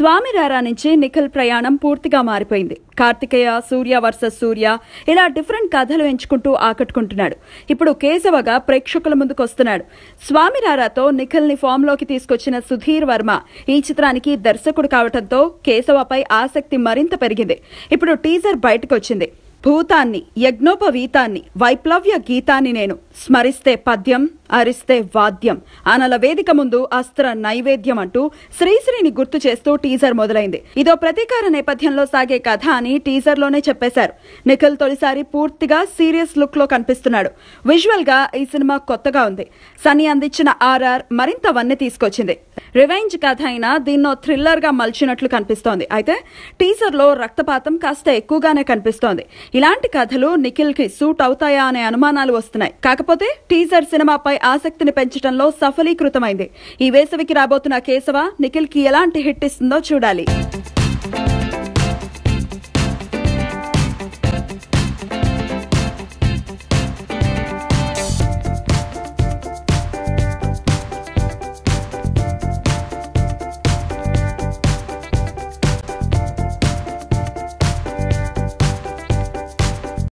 స్వామి రారా నుంచి నిఖిల్ ప్రయాణం పూర్తిగా మారిపోయింది. కార్తికేయ, సూర్య వర్సెస్ సూర్య ఇలా డిఫరెంట్ కథలు ఎంచుకుంటూ ఆకట్టుకుంటున్నాడు. ఇప్పుడు కేశవగా ప్రేక్షకుల ముందుకు వస్తున్నాడు. స్వామి రారాతో నిఖిల్ ని ఫామ్ లోకి తీసుకొచ్చిన సుధీర్ వర్మ ఈ చిత్రానికి దర్శకుడు కావడంతో కేశవపై ఆసక్తి మరింత పెరిగింది. ఇప్పుడు టీజర్ బయటకు వచ్చింది. భూతాన్ని, యజ్ఞోపవీతాన్ని, వైప్లవ్య గీతాన్ని నేను స్మరిస్తే పద్యం, అరిస్తే వాద్యం, అనల వేదిక ముందు అస్త్ర నైవేద్యం అంటూ శ్రీశ్రీని గుర్తు చేస్తూ టీజర్ మొదలైంది. ఇదో ప్రతీకార నేపథ్యంలో సాగే కథ అని టీజర్ లోనే చెప్పేశారు. నిఖిల్ తొలిసారి పూర్తిగా సీరియస్ లుక్ లో కనిపిస్తున్నాడు. విజువల్ గా ఈ సినిమా కొత్తగా ఉంది. సన్నీ అందించిన ఆర్ఆర్ మరింత వన్నె తీసుకొచ్చింది. రివెంజ్ కథ అయినా దీన్నో థ్రిల్లర్ గా మలిచినట్లు కనిపిస్తోంది. అయితే టీజర్ లో రక్తపాతం కాస్త ఎక్కువగానే కనిపిస్తోంది. ఇలాంటి కథలు నిఖిల్ కి సూట్ అవుతాయా అనే అనుమానాలు వస్తున్నాయి. కాకపోతే టీజర్ సినిమాపై ఆసక్తిని పెంచడంలో సఫలీకృతమైంది. ఈ వేసవికి రాబోతున్న కేశవ నిఖిల్ కి ఎలాంటి హిట్ ఇస్తుందో చూడాలి.